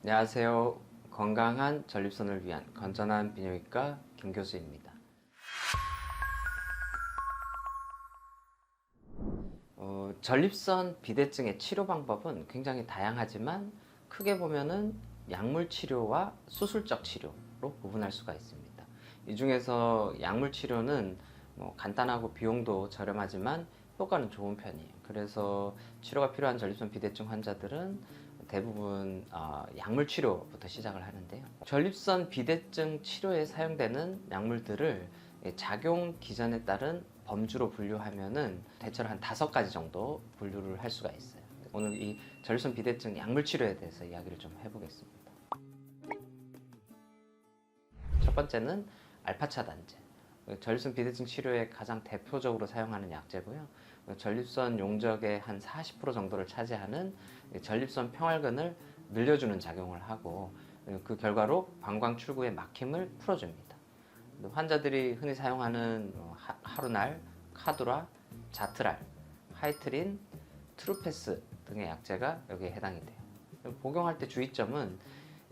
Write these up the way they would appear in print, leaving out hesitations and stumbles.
안녕하세요. 건강한 전립선을 위한 건전한 비뇨기과 김교수입니다. 전립선 비대증의 치료 방법은 굉장히 다양하지만 크게 보면은 약물 치료와 수술적 치료로 구분할 수가 있습니다. 이 중에서 약물 치료는 간단하고 비용도 저렴하지만 효과는 좋은 편이에요. 그래서 치료가 필요한 전립선 비대증 환자들은 대부분 약물 치료부터 시작을 하는데요. 전립선 비대증 치료에 사용되는 약물들을 작용 기전에 따른 범주로 분류하면은 대체로 한 5가지 정도 분류를 할 수가 있어요. 오늘 이 전립선 비대증 약물 치료에 대해서 이야기를 좀 해보겠습니다. 첫 번째는 알파 차단제. 전립선 비대증 치료에 가장 대표적으로 사용하는 약제고요. 전립선 용적의 한 40% 정도를 차지하는 전립선 평활근을 늘려주는 작용을 하고 그 결과로 방광 출구의 막힘을 풀어줍니다. 환자들이 흔히 사용하는 하루날, 카두라, 자트랄, 하이트린, 트루페스 등의 약제가 여기에 해당이 돼요. 복용할 때 주의점은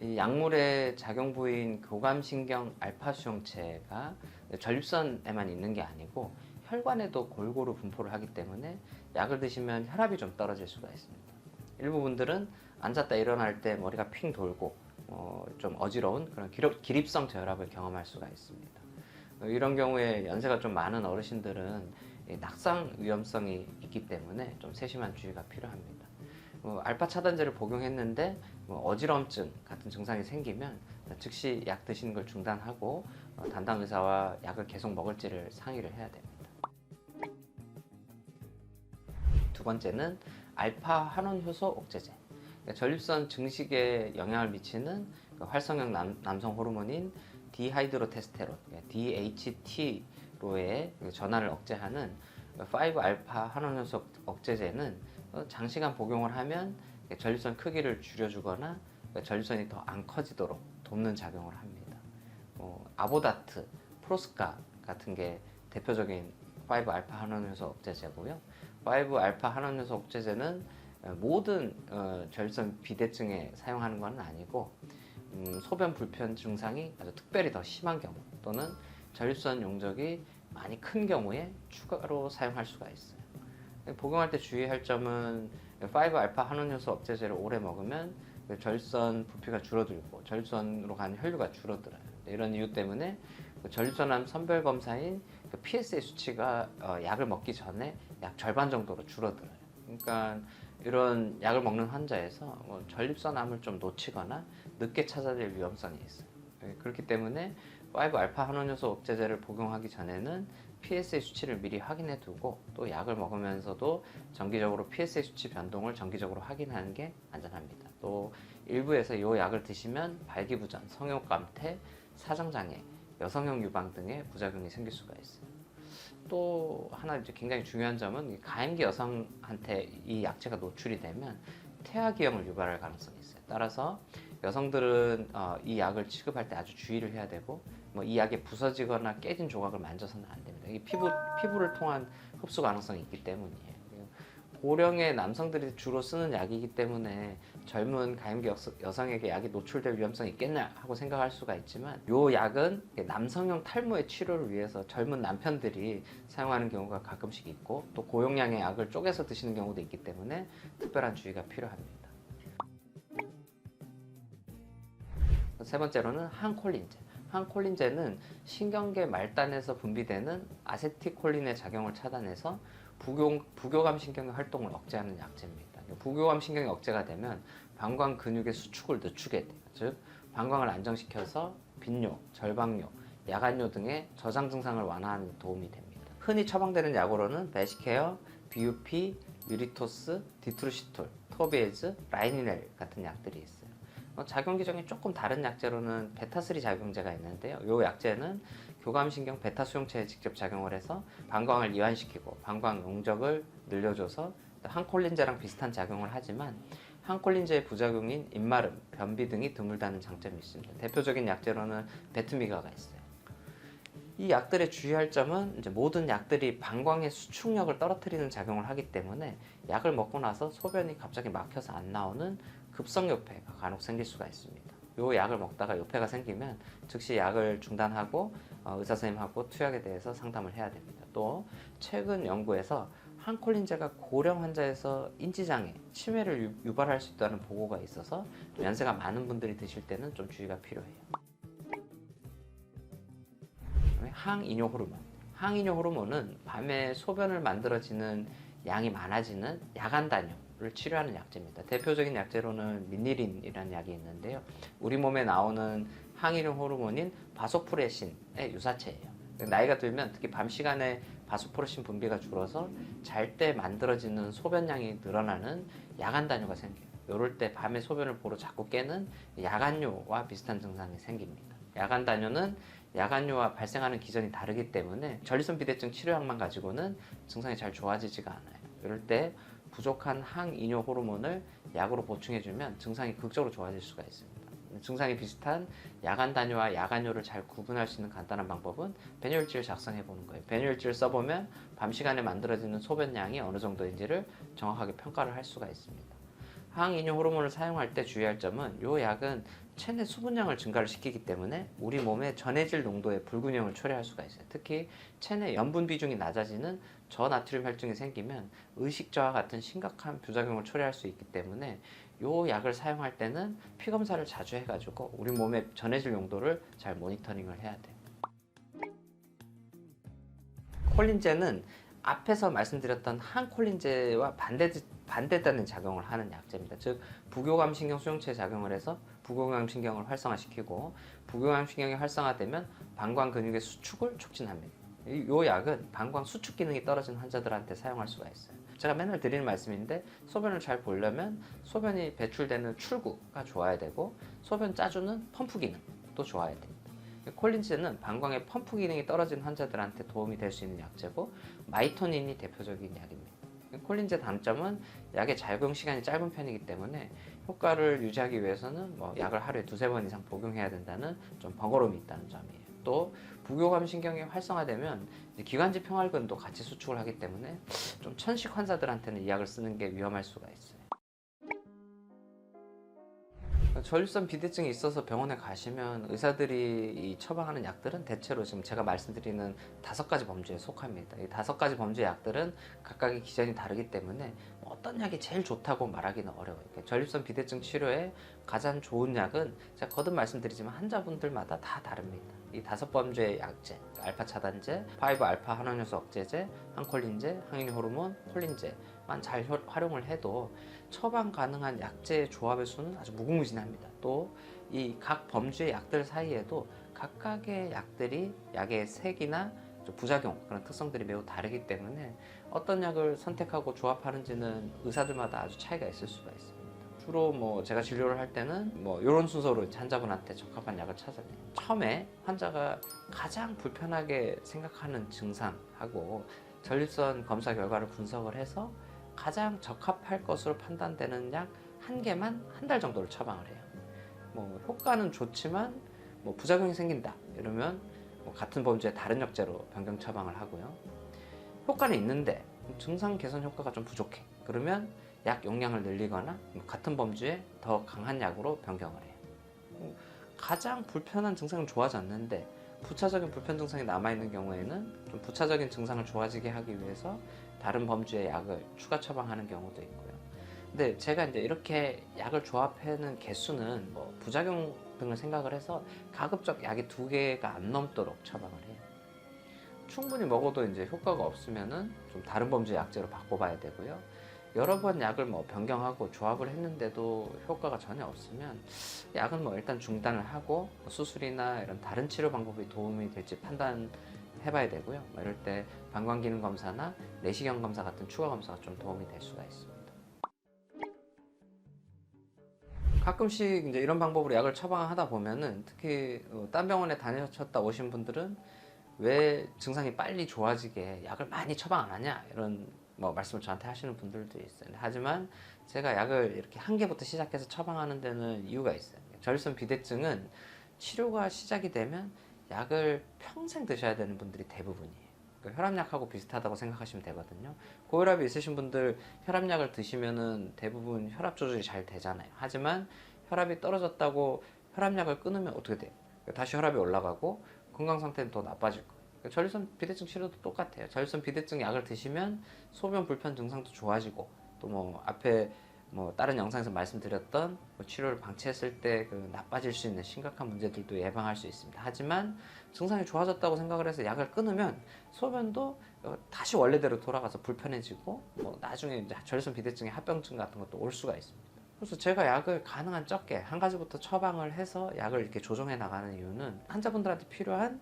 이 약물의 작용 부위인 교감신경 알파 수용체가 전립선에만 있는 게 아니고 혈관에도 골고루 분포를 하기 때문에 약을 드시면 혈압이 좀 떨어질 수가 있습니다. 일부 분들은 앉았다 일어날 때 머리가 핑 돌고 좀 어지러운 그런 기립성 저혈압을 경험할 수가 있습니다. 이런 경우에 연세가 좀 많은 어르신들은 낙상 위험성이 있기 때문에 좀 세심한 주의가 필요합니다. 알파 차단제를 복용했는데 어지럼증 같은 증상이 생기면 즉시 약 드시는 걸 중단하고 담당 의사와 약을 계속 먹을지를 상의를 해야 됩니다. 두 번째는 알파 환원 효소 억제제. 전립선 증식에 영향을 미치는 활성형 남성 호르몬인 디하이드로테스테론, DHT로의 전환을 억제하는 5알파 환원 효소 억제제는 장시간 복용을 하면 전립선 크기를 줄여주거나 전립선이 더 안 커지도록 돕는 작용을 합니다. 아보다트, 프로스카 같은 게 대표적인 5알파 환원 효소 억제제고요. 5알파 환원 효소 억제제는 모든 전립선 비대증에 사용하는 것은 아니고 소변 불편 증상이 아주 특별히 더 심한 경우 또는 전립선 용적이 많이 큰 경우에 추가로 사용할 수가 있어요. 복용할 때 주의할 점은 5알파 환원 효소 억제제를 오래 먹으면 전립선 부피가 줄어들고 전립선으로 가는 혈류가 줄어들어요. 이런 이유 때문에 전립선암 선별 검사인 PSA 수치가 약을 먹기 전에 약 절반 정도로 줄어들어요. 그러니까 이런 약을 먹는 환자에서 전립선암을 좀 놓치거나 늦게 찾아낼 위험성이 있어요. 그렇기 때문에 5알파 환원효소 억제제를 복용하기 전에는 PSA 수치를 미리 확인해 두고 또 약을 먹으면서도 정기적으로 PSA 수치 변동을 정기적으로 확인하는 게 안전합니다. 또 일부에서 이 약을 드시면 발기부전, 성욕감퇴, 사정장애, 여성형 유방 등의 부작용이 생길 수가 있어요. 또 하나 이제 굉장히 중요한 점은 가임기 여성한테 이 약제가 노출이 되면 태아기형을 유발할 가능성이 있어요. 따라서 여성들은 이 약을 취급할 때 아주 주의를 해야 되고 이 약이 부서지거나 깨진 조각을 만져서는 안 됩니다. 이게 피부를 통한 흡수 가능성이 있기 때문이에요. 고령의 남성들이 주로 쓰는 약이기 때문에 젊은 가임기 여성에게 약이 노출될 위험성이 있겠냐 하고 생각할 수가 있지만 이 약은 남성형 탈모의 치료를 위해서 젊은 남편들이 사용하는 경우가 가끔씩 있고 또 고용량의 약을 쪼개서 드시는 경우도 있기 때문에 특별한 주의가 필요합니다. 세 번째로는 항콜린제. 항콜린제는 신경계 말단에서 분비되는 아세틸콜린의 작용을 차단해서 부교감 신경의 활동을 억제하는 약제입니다. 부교감 신경이 억제가 되면 방광 근육의 수축을 늦추게 돼요. 즉 방광을 안정시켜서 빈뇨, 절박뇨, 야간뇨 등의 저장 증상을 완화하는 데 도움이 됩니다. 흔히 처방되는 약으로는 베시케어, 비유피, 유리토스, 디트루시톨, 토비에즈, 라이니넬 같은 약들이 있어요. 작용 기전이 조금 다른 약제로는 베타3 작용제가 있는데요. 이 약제는 교감신경 베타 수용체에 직접 작용을 해서 방광을 이완시키고 방광 용적을 늘려줘서 항콜린제랑 비슷한 작용을 하지만 항콜린제의 부작용인 입마름, 변비 등이 드물다는 장점이 있습니다. 대표적인 약제로는 베트미가가 있어요. 이 약들의 주의할 점은 이제 모든 약들이 방광의 수축력을 떨어뜨리는 작용을 하기 때문에 약을 먹고 나서 소변이 갑자기 막혀서 안 나오는 급성 요폐가 간혹 생길 수가 있습니다. 요 약을 먹다가 요폐가 생기면 즉시 약을 중단하고 의사 선생님하고 투약에 대해서 상담을 해야 됩니다. 또 최근 연구에서 항콜린제가 고령 환자에서 인지장애, 치매를 유발할 수 있다는 보고가 있어서 좀 연세가 많은 분들이 드실 때는 좀 주의가 필요해요. 항이뇨 호르몬. 항이뇨 호르몬은 밤에 소변을 만들어지는 양이 많아지는 야간 단뇨를 치료하는 약제입니다. 대표적인 약제로는 민니린이라는 약이 있는데요. 우리 몸에 나오는 항이뇨 호르몬인 바소프레신의 유사체예요. 나이가 들면 특히 밤 시간에 바소프레신 분비가 줄어서 잘 때 만들어지는 소변량이 늘어나는 야간 단뇨가 생겨요. 이럴 때 밤에 소변을 보러 자꾸 깨는 야간뇨와 비슷한 증상이 생깁니다. 야간 단뇨는 야간뇨와 발생하는 기전이 다르기 때문에 전립선 비대증 치료약만 가지고는 증상이 잘 좋아지지가 않아요. 이럴 때 부족한 항이뇨 호르몬을 약으로 보충해주면 증상이 극적으로 좋아질 수가 있습니다. 증상이 비슷한 야간 단뇨와 야간뇨를 잘 구분할 수 있는 간단한 방법은 배뇨일지를 작성해 보는 거예요. 배뇨일지를 써보면 밤 시간에 만들어지는 소변량이 어느 정도인지를 정확하게 평가를 할 수가 있습니다. 항이뇨 호르몬을 사용할 때 주의할 점은 이 약은 체내 수분량을 증가를 시키기 때문에 우리 몸의 전해질 농도의 불균형을 초래할 수가 있어요. 특히 체내 염분 비중이 낮아지는 저나트륨 혈증이 생기면 의식저하 같은 심각한 부작용을 초래할 수 있기 때문에 이 약을 사용할 때는 피 검사를 자주 해가지고 우리 몸의 전해질 용도를 잘 모니터링을 해야 돼요. 콜린제는 앞에서 말씀드렸던 항콜린제와 반대되는 작용을 하는 약제입니다. 즉 부교감 신경 수용체에 작용을 해서 부교감 신경을 활성화시키고 부교감 신경이 활성화되면 방광 근육의 수축을 촉진합니다. 이 약은 방광 수축 기능이 떨어진 환자들한테 사용할 수가 있어요. 제가 맨날 드리는 말씀인데 소변을 잘 보려면 소변이 배출되는 출구가 좋아야 되고 소변 짜주는 펌프 기능도 좋아야 됩니다. 콜린제는 방광의 펌프 기능이 떨어진 환자들한테 도움이 될 수 있는 약제고 마이토닌이 대표적인 약입니다. 콜린제 단점은 약의 작용 시간이 짧은 편이기 때문에 효과를 유지하기 위해서는 약을 하루에 두세 번 이상 복용해야 된다는 좀 번거로움이 있다는 점이에요. 또 부교감 신경이 활성화되면 기관지 평활근도 같이 수축을 하기 때문에 좀 천식 환자들한테는 이 약을 쓰는 게 위험할 수가 있어요. 전립선 비대증이 있어서 병원에 가시면 의사들이 처방하는 약들은 대체로 지금 제가 말씀드리는 5가지 범주에 속합니다. 이 5가지 범주의 약들은 각각의 기전이 다르기 때문에 어떤 약이 제일 좋다고 말하기는 어려워요. 전립선 비대증 치료에 가장 좋은 약은 제가 거듭 말씀드리지만 환자분들마다 다 다릅니다. 이 5범주의 약제, 알파 차단제, 5알파 한원효소 억제제, 항콜린제, 항이뇨 호르몬, 콜린제만 잘 활용을 해도 처방 가능한 약제의 조합의 수는 아주 무궁무진합니다. 또 이 각 범주의 약들 사이에도 각각의 약들이 약의 색이나 부작용 그런 특성들이 매우 다르기 때문에 어떤 약을 선택하고 조합하는지는 의사들마다 아주 차이가 있을 수가 있습니다. 주로 제가 진료를 할 때는 이런 순서로 환자분한테 적합한 약을 찾아내요. 처음에 환자가 가장 불편하게 생각하는 증상하고 전립선 검사 결과를 분석을 해서 가장 적합할 것으로 판단되는 약 한 개만 한 달 정도를 처방을 해요. 효과는 좋지만 부작용이 생긴다 이러면 같은 범주의 다른 약제로 변경 처방을 하고요. 효과는 있는데 증상 개선 효과가 좀 부족해. 그러면 약 용량을 늘리거나 같은 범주의 더 강한 약으로 변경을 해요. 가장 불편한 증상은 좋아하지 않는데 부차적인 불편 증상이 남아있는 경우에는 좀 부차적인 증상을 좋아지게 하기 위해서 다른 범주의 약을 추가 처방하는 경우도 있고요. 근데 제가 이제 이렇게 약을 조합하는 개수는 부작용 등을 생각을 해서 가급적 약이 2개가 안 넘도록 처방을 해요. 충분히 먹어도 이제 효과가 없으면은 좀 다른 범주의 약제로 바꿔봐야 되고요. 여러 번 약을 변경하고 조합을 했는데도 효과가 전혀 없으면 약은 일단 중단을 하고 수술이나 이런 다른 치료 방법이 도움이 될지 판단해봐야 되고요. 이럴 때 방광기능 검사나 내시경 검사 같은 추가 검사가 좀 도움이 될 수가 있습니다. 가끔씩 이제 이런 방법으로 약을 처방하다 보면은 특히 딴 병원에 다니셨다 오신 분들은 왜 증상이 빨리 좋아지게 약을 많이 처방 안 하냐 이런 말씀을 저한테 하시는 분들도 있어요. 하지만 제가 약을 이렇게 한 개부터 시작해서 처방하는 데는 이유가 있어요. 전립선 비대증은 치료가 시작이 되면 약을 평생 드셔야 되는 분들이 대부분이에요. 그러니까 혈압약하고 비슷하다고 생각하시면 되거든요. 고혈압이 있으신 분들 혈압약을 드시면은 대부분 혈압 조절이 잘 되잖아요. 하지만 혈압이 떨어졌다고 혈압약을 끊으면 어떻게 돼요? 다시 혈압이 올라가고 건강 상태는 더 나빠질 거예요. 전립선 비대증 치료도 똑같아요. 전립선 비대증 약을 드시면 소변 불편 증상도 좋아지고, 또 뭐 앞에 뭐 다른 영상에서 말씀드렸던 뭐 치료를 방치했을 때 그 나빠질 수 있는 심각한 문제들도 예방할 수 있습니다. 하지만 증상이 좋아졌다고 생각을 해서 약을 끊으면 소변도 다시 원래대로 돌아가서 불편해지고, 뭐 나중에 이제 전립선 비대증의 합병증 같은 것도 올 수가 있습니다. 그래서 제가 약을 가능한 적게 한 가지부터 처방을 해서 약을 이렇게 조정해 나가는 이유는 환자분들한테 필요한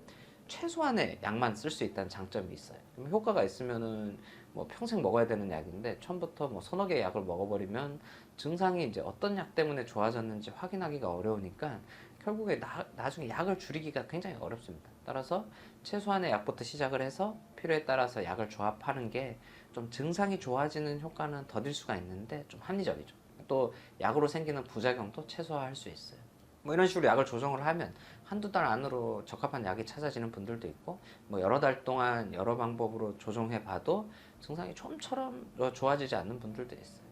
최소한의 약만 쓸 수 있다는 장점이 있어요. 효과가 있으면은 뭐 평생 먹어야 되는 약인데 처음부터 뭐 서너 개의 약을 먹어버리면 증상이 이제 어떤 약 때문에 좋아졌는지 확인하기가 어려우니까 결국에 나중에 약을 줄이기가 굉장히 어렵습니다. 따라서 최소한의 약부터 시작을 해서 필요에 따라서 약을 조합하는 게 좀 증상이 좋아지는 효과는 더딜 수가 있는데 좀 합리적이죠. 또 약으로 생기는 부작용도 최소화할 수 있어요. 뭐 이런 식으로 약을 조정을 하면 한두 달 안으로 적합한 약이 찾아지는 분들도 있고, 뭐 여러 달 동안 여러 방법으로 조정해 봐도 증상이 좀처럼 좋아지지 않는 분들도 있어요.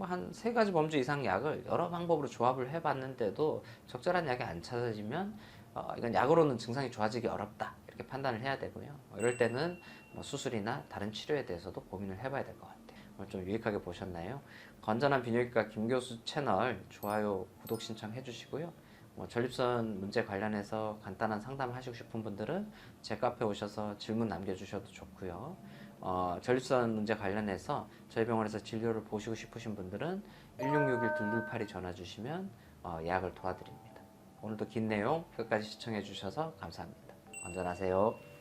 한 세 가지 범주 이상 약을 여러 방법으로 조합을 해 봤는데도 적절한 약이 안 찾아지면 이건 약으로는 증상이 좋아지기 어렵다, 이렇게 판단을 해야 되고요. 이럴 때는 뭐 수술이나 다른 치료에 대해서도 고민을 해봐야 될 것 같아요. 오늘 좀 유익하게 보셨나요? 건전한 비뇨기과 김교수 채널 좋아요, 구독 신청해 주시고요. 뭐 전립선 문제 관련해서 간단한 상담 하시고 싶은 분들은 제 카페 오셔서 질문 남겨주셔도 좋고요. 전립선 문제 관련해서 저희 병원에서 진료를 보시고 싶으신 분들은 1661-2282 전화 주시면 예약을 도와드립니다. 오늘도 긴 내용 끝까지 시청해 주셔서 감사합니다. 건전하세요.